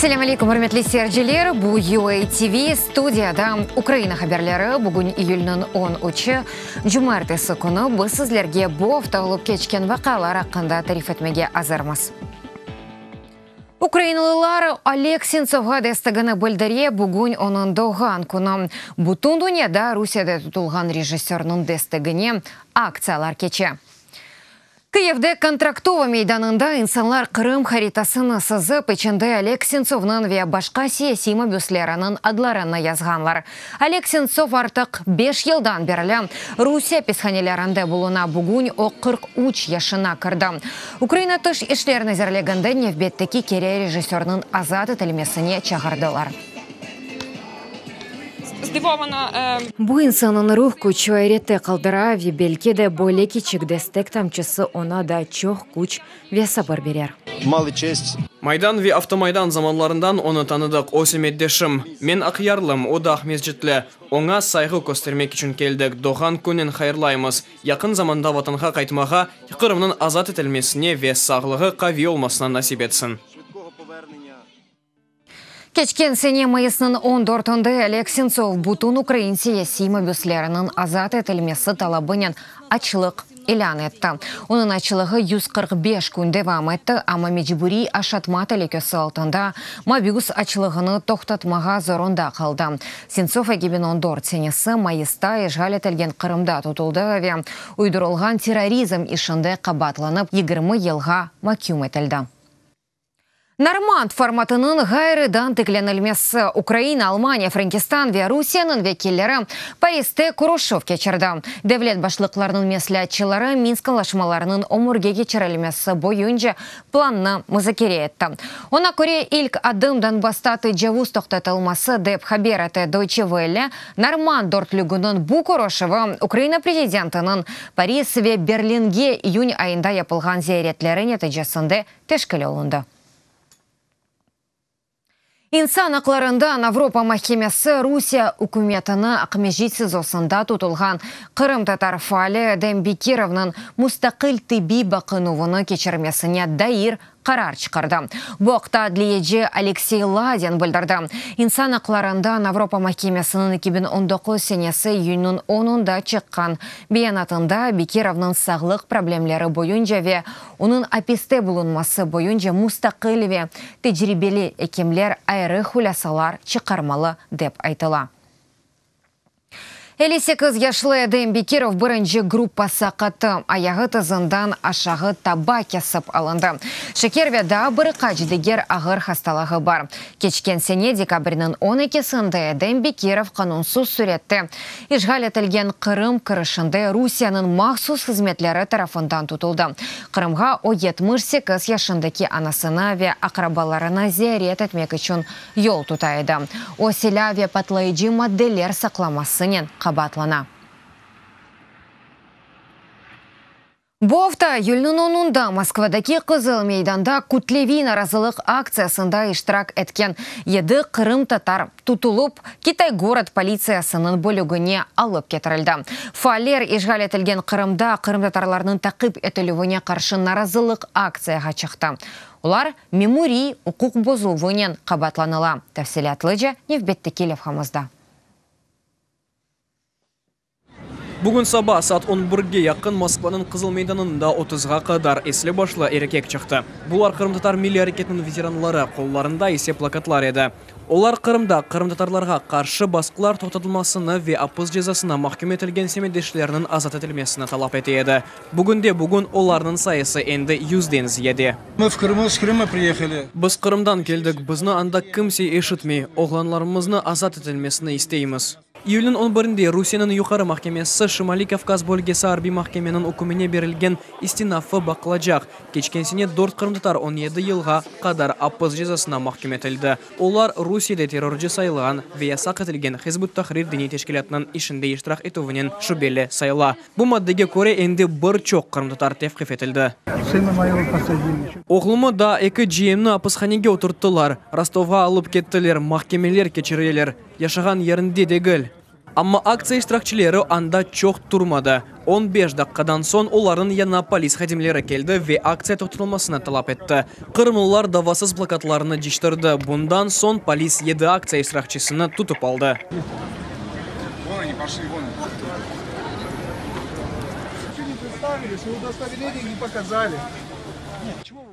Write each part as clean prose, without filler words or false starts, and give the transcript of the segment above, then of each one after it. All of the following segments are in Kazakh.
Ассаламу алейкум, хөрмәтле сәрҗеләр. Бу UA TV студияда Украина хәбәрләре. Бүген июльнең 13-е җумартасы көне без сезләргә бу хакта алып кечкән вакыйгалар хакында тариф итмәгә әзербез. Украиналылар Олег Сенцовга дәстәгене белдерә. Бүген аның туган көне. Бутын дөньяда Русиядә тотылган режиссерның дәстәгенә акциялар кечә. Киевде контрактова мейданында инсанлар Кырым харитасын сызып, içinde Олег Сенцовның ве башка сиясий мөбюсләренең адларына язганлар. Олег Сенцов артык 5 елдан берле Русия писханеләрендә булуна, бүген о 43 яшына кирде. Украина тыш эшләрне зәрлегәндә нәвбәттәге кере режиссерның азат ителмәсенә чыгардылар. Бу инсанын рух күчү айретте калдыра, белки де более кичик дестек тамчысы она да чох күч ве сабыр берер. Малый честь. Майдан ве автомайдан заманларындан оны таныдык осемеддешим. Мен акыярлым, одах мезжитле. Оңа сайгы көстермек үчүн келдик. Доган күнен хайырлаймыз. Якын заманда ватанга кайтмага, Кырымның азат этилмесине ве саглыгы кави олмасына насип этсин. Кечкен сене майысының 14-ында Олег Сенцов бутын Украин сиясий мөбюсләренең азат этилмесе талабыннан ачлык илан етті. Оның ачлыгы 145 күн дәвам етті, ама мәҗбүри ашатма тәлекөсе алтында мобиус ачлыгыны токтатмага зорында калды. Сенцов 2014 сенесі майыста ишгал ителгән Кырымда тотылды ве уйдырылган терроризм ишендә кабатланып 20 елга мәхкүм ителде. Норманд форматының гайрыдан текленелмесі Украина, Алмания, Франкистан ве Русияның векиллері Паристе Курушев кечірді. Девлет башлықларының меслятчылары Минск анлашмаларының омурге кечірілмесі бойынша планны музакире етті. Она көре ilk адымдан бастаты жавуз тоқтатылмасы деп хабер еті Deutsche Welle. Норманд дортлүгінің бу Курушевы Украина президентінің Парис ве Берлинге июнь айында yapılған зияретлері нәтижесінде тешкіл олынды. İnsan haklarından Avropa Mahkemesi Rusiya hükümetini Akmejit sizosunda tutulgan Kırım Tatar faali Dembikirov'ның müstakil tibbi bakınuvunu keçirmesine dair karar çıkardı. Bu haqda adliyeci Alexey Ladin bildirdi. İnsan haklarından Avropa Mahkemesi'nin 2019 senesi iyunun 10'unda çıkkan beyanatında Bikirov'ның sağlık problemleri boyunca ve onun apiste bulunması boyunca müstakil ve tecrübeli hekimler ayrı hulasalar çıkarmalı dep aytıla. 58 яшлы Дембикиров бірінші группа сақаты аяғы тызындан ашағы таба кесіп алынды. Шекерведа бір қачдегер ағыр хасталығы бар. Кечкен сене декабрінің 12-сінде Дембикиров қанунсыз суретті ишгал етілген Кырым кырышында Русияның махсус хизметлері тарафындан tutulды. Кырымға о 78 яшындaki анасына ве акрабаларына зиярет етмек үшін yol tutaydı. O silah ve patlayıcı maddeler saklamasının qabatlana. Bu hafta июльнең 10-ында Москвадагы Кызыл мейданда күтлеви наразылык акциясында иштирак эткән 7 Кырым татар тутылып, Китай город полициясының бөлігіне алып кетирилде. Фаалер ишгал этилген Кырымда Кырым татарларының тақип этилүвенә каршы наразылык акцияга чыкты. Улар мемури укук бозуунан кабатланыла. Тәфсилатлыжа Невбеттеки левхамызда. Бүгін саба саат 11-ге якын Москваның Кызыл мейданында 30-га кадар эсле башлы эркек чыкты. Булар Кырым татар милли аракетінің ветеранлары, қолларында эсе плакатлар еді. Олар Кырымда Кырым татарларға каршы басқылар тоқтатылмасыны ве апыз жазасына махкүм етілген семедешлерінің азат етілмесіні талап етеді. Бүгін оларның сайысы енді 100-ден зияде. Мы в Крыму, с Крыма приехали. Біз Кырымдан келдік, бізні анда кімсе ешітмей, оғланларымызны азат етілмесіні істейміз. Июльнең 11-інде Русияның юқары махкемесі Шимали Кавказ бөлгесі арби махкеменің үкіміне берілген истинафы бақылажақ. Кечкенсіне 4 Кырым татар 17 елға қадар апыз жазасына махкем етілді. Олар Русияда терроржы сайылған ве сақ етілген Хизбут Тахрир діни тешкілетінің ішінде иштирак етуінен шүбелі сайыла. Бұл маддеге көре енді бір чоқ Кырым татар тевқиф етілді. Оғлымы да 2 жиемні апызханеге отырттылар. Ростовға алып кеттілер, махкемелер кечірелер. Яшаған ерінде дегіл. Амма акция iştirakçıları анда çok durmadı. 15 dakikadan son onların yanına polis xadimleri keldi ve aksiya to'xtatilmasini talep etti. Kırımlılar davasız plakatlarını ciştirdi. Bundan son polis 7 aksiya iştirakçısını tutup aldı.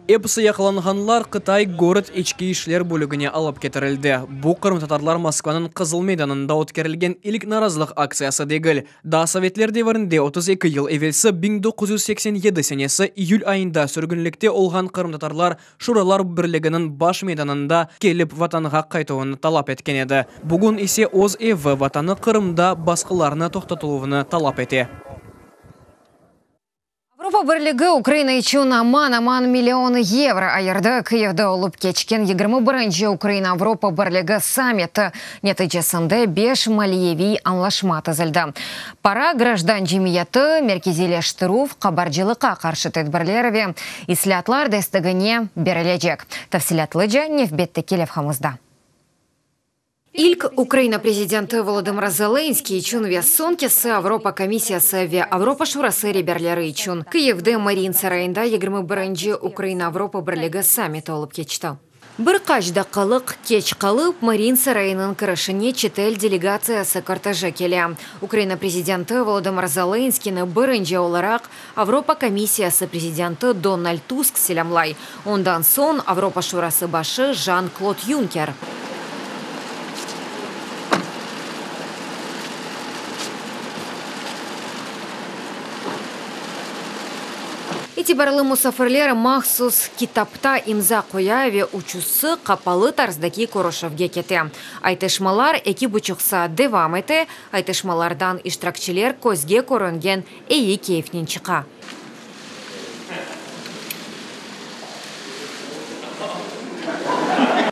Епсы яқыланғанлар Қытай город içki işler bölігіне алып кетірілді. Бұл Қырым татарлар Москваның Қызыл мейданында өткерілген ilk наразылық акциясы дегіл. Да Советлер деварінде 32 ел евелсі 1987 сенесі июль айында сүргінлікте олған Қырым татарлар Шуралар бірлігінің баш мейданында келіп ватанға қайтуын талап еткен еді. Бүгін есе оз еві ватаны Қырымда басқыларына тоқтатылуыны талап ете. Европа бірлігі Украина үшін аман миллионы евро айырды. Киевде олып кечкен 21-ші Украина Европа бірлігі саммиті нәтижесінде 5 малиеви анлашма түзілді. Пара граждан жемияты меркезелештіру қабаржылыққа қаршы тәдбірлері ислатлар дестігіне берілежек. Тәфсилатлыжа нефбетті келев хамызда. Ilk Украина президенті Володимир Зеленский үшін весонкесі Европа комиссиясы ве Европа шурасы реберлері үшін. Киевде Марин сарайында 21-ші Украина Европа бірлігі саммиті олып кечті. Бір қажда қалық кеч қалып Марин сарайының кірішіне четел делегациясы кортежі келе. Украина президенті Володимир Зеленскийні бірінші оларақ Европа комиссиясы президенті Дональд Туск селямлай. Ондан сон Европа шурасы башы Жан-Клод Юнкер. Итибарлы мусафирлер махсус китапта имза қояве учусы қапалы тарздаки корошевге кете. Айтышмалар эки бучықса девам ете, айтышмалардан иштиракчилер көзге көрінген эйі кейфнен чықа.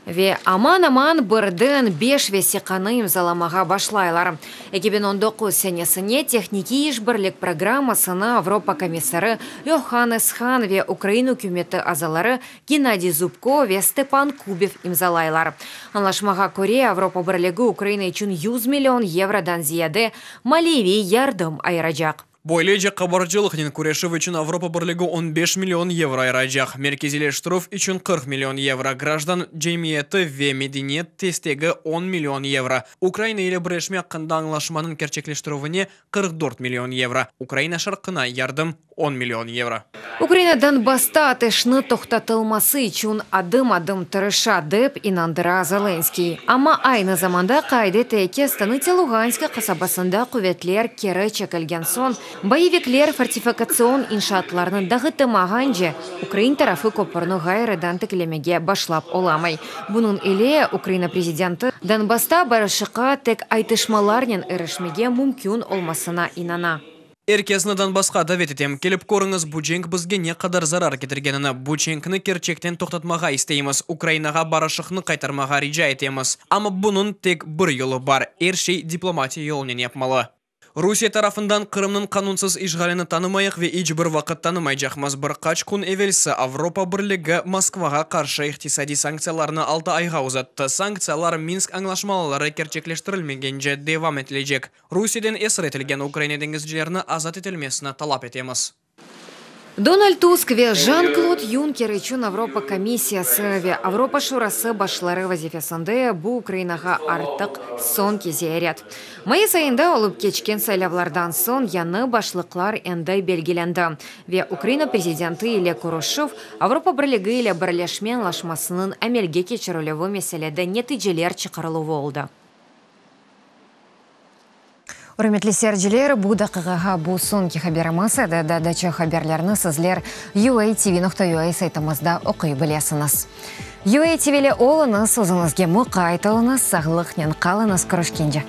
Ве аман бірден 5 весеқаны имзаламаға башлайлар. 2019 сенесіне техники ішбірлік программасына Европа комиссары Йоханнес Хан ве Украина үкіметі азалары Геннадий Зубко ве Степан Кубев имзалайлар. Анлашмаға көре Европа бірлігі Украина үшін 100 миллион евродан зияде малиеви ярдым айырajak. Бойлеже қабаржылықнен көреші үшін Европа бірлігі 15 миллион евро айырajak. Меркезелештіру үшін 40 миллион евро. Граждан жемиеті ве мединет тестегі 10 миллион евро. Украина елі бірешме қында аңлашманың керчеклештіруіне 44 миллион евро. Украина шарқына ярдым 10 миллион евро. Украинадан баста атышны тоқтатылмасы үшін адым тырыша деп инандыра Зеленский. Ама айны заманда қайды тәйке станыте Луганска қасабасында құветлер кері чекілген сон, боевиклер фортификацион иншаатларны дағытымаған же Украин тарафы көпірні ғайрыдан тікілемеге башлап оламай. Бұның еле Украина президенті Донбаста барышыға тек айтышмаларнен үрішмеге мүмкін олмасына инана. Эркесіні Донбасқа давет етем. Келіп көріңіз, Бученк бізге не қадар зарар кетіргеніні. Бученкіні керчектен тоқтатмаға істейміз. Украинаға барашықны қайтармаға рижа етеміз. Ама бұның тек бір yolu бар. Ершей дипломатия yolunен yapmalı. Rusya tarafından Kırım'ın kanunsuz işgalini tanımayıq ve hiç bir vakit tanımayacağımız birkaç gün evvelsi Avrupa Birliği Moskvaga karşı iktisadi sanksiyalarını 6 ayga uzattı. Sanksiyalar Minsk anlaşmaları gerçekleştirilmegence devam edilecek. Rusya'dan esir etilgen Ukrayna denizcilerini azat edilmesini talep etemiz. Дональд Туск ве Жан-Клод Юнкер üçün Европа комиссиясы ве Европа шурасы башлары вазифесінде бұл Украинаға артық сон кезе әрет. Майы сайында олып кечкен сайлавлардан сон яны башлықлар әнді белгіленді. Ве Украина президенті Иле Курушев Европа бірлігі иле бірлешмен лашмасының әмелге кечірілігі меселеді нәтижелер чықарылуы oldu. Үрметлі серджілер бұда қығаға бұл сонки хаберамасы дадачы хаберлеріні сізлер UATV.ua сайтымызда оқи білесіңіз. UATV-лі олыңыз, өзіңізге мұқа айтылыңыз, сағылық нен қалыңыз көрішкенде.